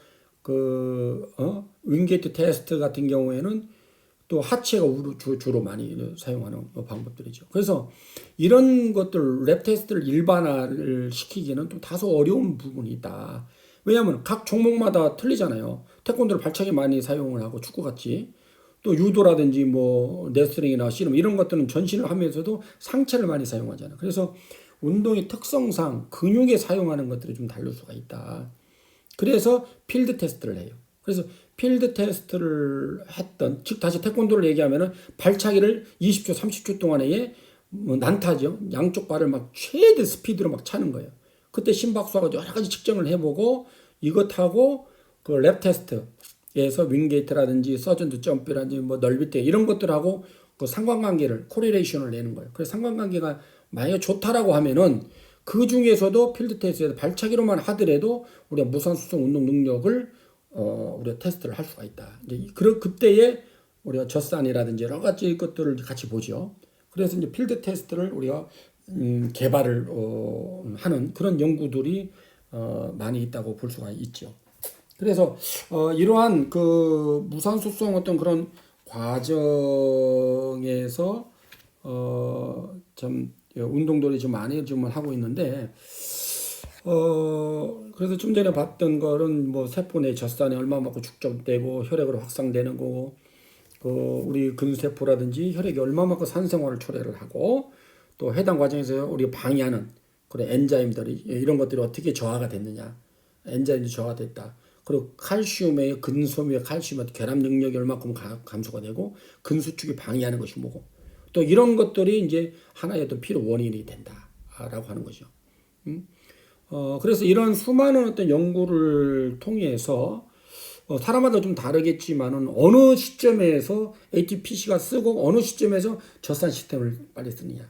윙게이트 테스트 같은 경우에는 또 하체가 주로 많이 사용하는 방법들이죠. 그래서 이런 것들 랩 테스트를 일반화를 시키기는 좀 다소 어려운 부분이 있다. 왜냐하면 각 종목마다 틀리잖아요. 태권도를 발차기 많이 사용을 하고 축구같이 또 유도라든지 뭐 레슬링이나 씨름 이런 것들은 전신을 하면서도 상체를 많이 사용하잖아요. 그래서 운동의 특성상 근육에 사용하는 것들이 좀 다를 수가 있다. 그래서 필드 테스트를 해요. 그래서 필드 테스트를 했던, 즉 다시 태권도를 얘기하면은 발차기를 20초, 30초 동안에 뭐 난타죠. 양쪽 발을 막 최대 스피드로 막 차는 거예요. 그때 심박수하고 여러 가지 측정을 해보고 이것하고 그 랩 테스트에서 윙게이트라든지 서전트 점프라든지 뭐 넓이대 이런 것들하고 그 상관관계를 코리레이션을 내는 거예요. 그래서 상관관계가 만약에 좋다라고 하면은 그 중에서도 필드 테스트에서 발차기로만 하더라도 우리가 무산소성 운동 능력을 우리가 테스트를 할 수가 있다. 이제 그때에 우리가 젖산이라든지 여러 가지 것들을 같이 보죠. 그래서 이제 필드 테스트를 우리가 개발을 하는 그런 연구들이 많이 있다고 볼 수가 있죠. 그래서 이러한 그 무산소성 어떤 그런 과정에서 좀 운동들이 좀 많이 좀 하고 있는데 그래서 좀 전에 봤던 거는 뭐 세포 내 젖산이 얼마만큼 축적되고 혈액으로 확산되는 거고 우리 근세포라든지 혈액이 얼마만큼 산생활을 초래를 하고 또 해당 과정에서 우리가 방해하는 그런 엔자임들이 이런 것들이 어떻게 저하가 됐느냐 엔자임이 저하가 됐다. 그리고 칼슘의 근섬유의 칼슘의 결합 능력이 얼마큼 감소가 되고 근수축이 방해하는 것이 뭐고 또 이런 것들이 이제 하나의 어떤 필요 원인이 된다라고 하는 거죠. 그래서 이런 수많은 어떤 연구를 통해서 사람마다 좀 다르겠지만은 어느 시점에서 ATPC가 쓰고 어느 시점에서 젖산 시스템을 빨리 쓰느냐.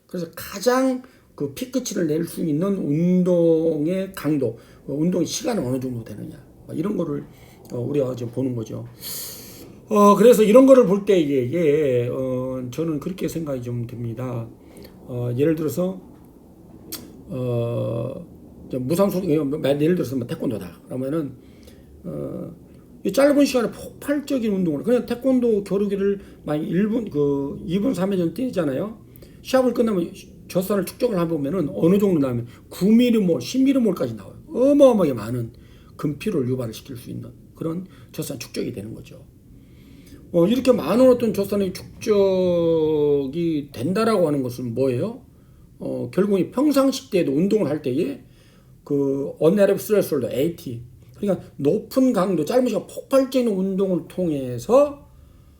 그래서 가장 그 피크치를 낼 수 있는 운동의 강도, 운동의 시간은 어느 정도 되느냐. 이런 거를 우리가 지금 보는 거죠. 그래서 이런 거를 볼 때 이게 저는 그렇게 생각이 좀 듭니다. 예를 들어서 무상소 예를 들어서 뭐 태권도다 그러면은 이 짧은 시간에 폭발적인 운동을 그냥 태권도 겨루기를 만약 2분 3회전 뛰잖아요. 시합을 끝나면 젖산을 측정을 해보면은 어느 정도 나면 9mm몰, 10mm몰까지 나와요. 어마어마하게 많은 근피로를 유발을 시킬 수 있는 그런 젖산 축적이 되는 거죠. 이렇게 많은 어떤 젖산의 축적이 된다라고 하는 것은 뭐예요? 결국 평상시 때도 운동을 할 때에 그 어네로빅 스트레스홀더 AT 그러니까 높은 강도 짧은 시간 폭발적인 운동을 통해서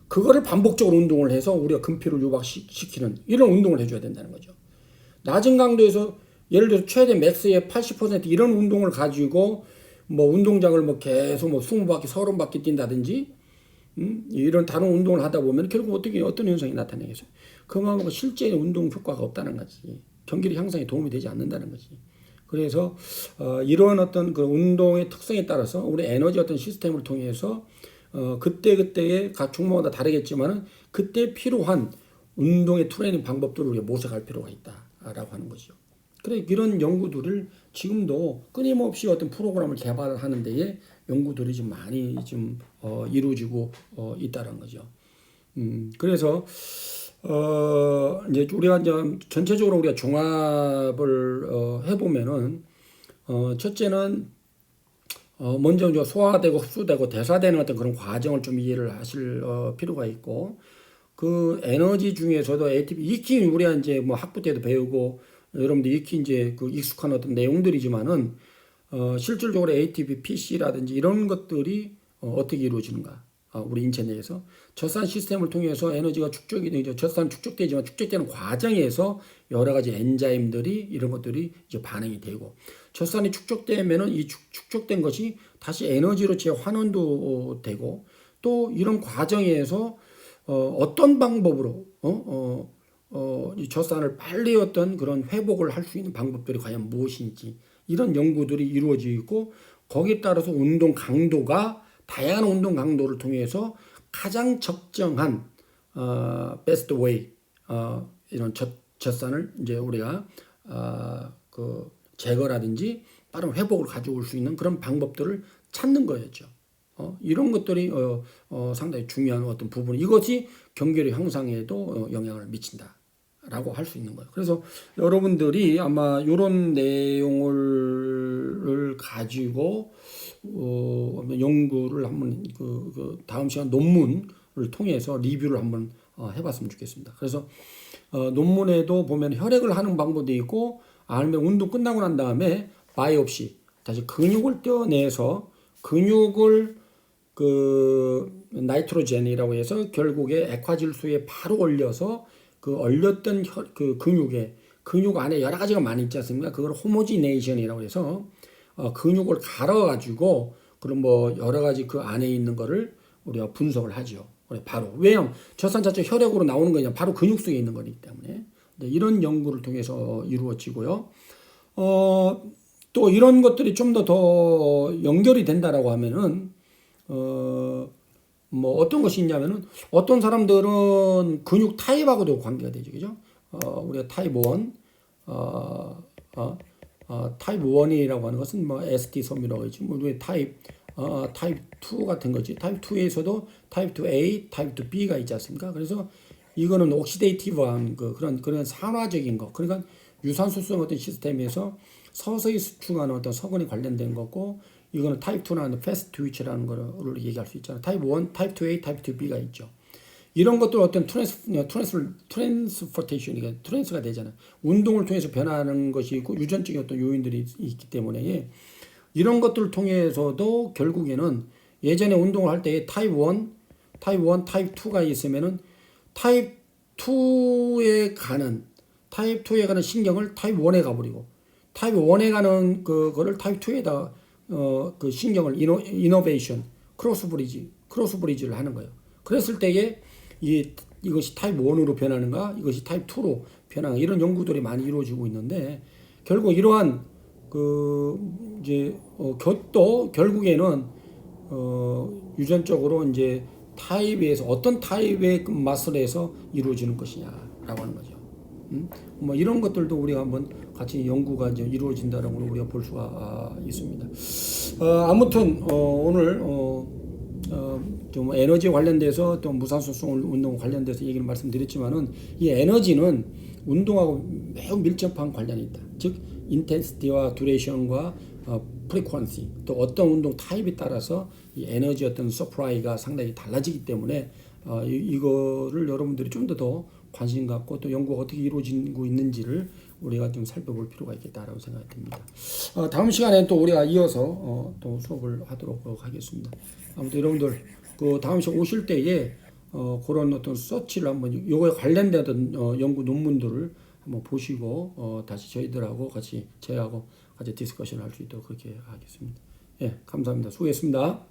그거를 반복적으로 운동을 해서 우리가 근피를 유발시키는 이런 운동을 해줘야 된다는 거죠. 낮은 강도에서 예를 들어서 최대 맥스의 80% 이런 운동을 가지고 뭐 운동장을 뭐 계속 뭐 20바퀴 30바퀴 뛴다든지 이런 다른 운동을 하다 보면 결국 어떤 현상이 나타나겠어요? 그만큼 실제 운동 효과가 없다는 거지. 경기력 향상에 도움이 되지 않는다는 거지. 그래서 이러한 어떤 그 운동의 특성에 따라서 우리 에너지 어떤 시스템을 통해서 그때의 각 종목마다 다르겠지만은 그때 필요한 운동의 트레이닝 방법들을 우리가 모색할 필요가 있다라고 하는 거죠. 그래 이런 연구들을 지금도 끊임없이 어떤 프로그램을 개발을 하는 데에 연구들이 좀 많이 좀 이루어지고 있다는 거죠. 그래서 이제 우리가 이제 전체적으로 우리가 종합을 해보면은 첫째는 먼저 이제 소화되고 흡수되고 대사되는 어떤 그런 과정을 좀 이해를 하실 필요가 있고 그 에너지 중에서도 ATP 익히 우리가 이제 뭐 학부 때도 배우고 여러분들 익히 이제 그 익숙한 어떤 내용들이지만은 실질적으로 ATP, PC라든지 이런 것들이 어떻게 이루어지는가? 우리 인체 내에서 젖산 시스템을 통해서 에너지가 축적이 되죠. 젖산 축적되지만 축적되는 과정에서 여러 가지 엔자임들이 이런 것들이 이제 반응이 되고 젖산이 축적되면은 이 축적된 것이 다시 에너지로 재환원도 되고 또 이런 과정에서 어떤 방법으로 이 젖산을 빨리 어떤 그런 회복을 할 수 있는 방법들이 과연 무엇인지 이런 연구들이 이루어지고 거기에 따라서 운동 강도가 다양한 운동 강도를 통해서 가장 적정한 best way 이런 젖산을 이제 우리가 그 제거라든지 빠른 회복을 가져올 수 있는 그런 방법들을 찾는 거였죠. 이런 것들이 상당히 중요한 어떤 부분. 이것이 경기력 향상에도 영향을 미친다라고 할 수 있는 거예요. 그래서 여러분들이 아마 이런 내용을 가지고 연구를 한번 그 다음 시간 논문을 통해서 리뷰를 한번 해봤으면 좋겠습니다. 그래서 논문에도 보면 혈액을 하는 방법도 있고, 아니면 운동 끝나고 난 다음에 바이옵시 다시 근육을 떼어내서 근육을 그 나이트로젠이라고 해서 결국에 액화질소에 바로 올려서 그 얼렸던 그 근육 안에 여러 가지가 많이 있지 않습니까? 그걸 호모지네이션이라고 해서 근육을 갈아 가지고 그럼 뭐 여러 가지 그 안에 있는 거를 우리가 분석을 하죠. 바로 왜요? 젖산 자체 혈액으로 나오는 거냐 바로 근육 속에 있는 거기 때문에 이런 연구를 통해서 이루어지고요. 또 이런 것들이 좀 더 연결이 된다라고 하면은 뭐 어떤 것이 있냐면은 어떤 사람들은 근육 타입하고도 관계가 되죠, 그죠? 우리가 타입 1, 타입 1이라고 하는 것은 뭐 ST 섬유라고 하죠. 뭐 우리 타입 2 같은 거지. 타입 2에서도 타입 2A, 타입 2B가 있지 않습니까? 그래서 이거는 옥시데이티브한 그런 산화적인 거. 그러니까 유산소성 어떤 시스템에서 서서히 수축하는 어떤 서근이 관련된 거고, 이거는 타입 2나 패스트 트위치라는 거를 얘기할 수 있잖아요. 타입 1, 타입 2A, 타입 2B가 있죠. 이런 것들 어떤 트랜스포테이션이 트랜스가 되잖아요. 운동을 통해서 변하는 것이 있고 유전적인 어떤 요인들이 있기 때문에 이런 것들을 통해서도 결국에는 예전에 운동을 할 때 타입 1, 타입 2가 있으면은 타입 2에 가는 신경을 타입 1에 가버리고 타입 1에 가는 그거를 타입 2에다 그 신경을 이노베이션 크로스브리지를 하는 거예요. 그랬을 때에 이것이 타입 1으로 변하는가, 이것이 타입 2로 변하는가, 이런 연구들이 많이 이루어지고 있는데, 결국 이러한 이제 또 결국에는 유전적으로 이제 타입에서 어떤 타입의 마슬에서 이루어지는 것이냐라고 하는 거죠. 뭐 이런 것들도 우리가 한번 같이 연구가 이제 이루어진다는 걸 우리가 볼 수가 있습니다. 아무튼 오늘 좀 에너지 관련돼서 또 무산소성 운동 관련돼서 얘기를 말씀드렸지만은 이 에너지는 운동하고 매우 밀접한 관련이 있다. 즉 인텐시티와 듀레이션과 프리퀀시 또 어떤 운동 타입에 따라서 이 에너지 어떤 서프라이가 상당히 달라지기 때문에 이거를 여러분들이 좀 더 관심 갖고 또 연구가 어떻게 이루어지고 있는지를 우리가 좀 살펴볼 필요가 있겠다라고 생각이 듭니다. 다음 시간에 또 우리가 이어서 또 수업을 하도록 하겠습니다. 아무튼 여러분들 그 다음 시간 오실 때에 그런 어떤 서치를 한번 요거에 관련된 어떤 연구 논문들을 한번 보시고 다시 저희하고 같이 디스커션을 할 수 있도록 그렇게 하겠습니다. 예, 감사합니다. 수고했습니다.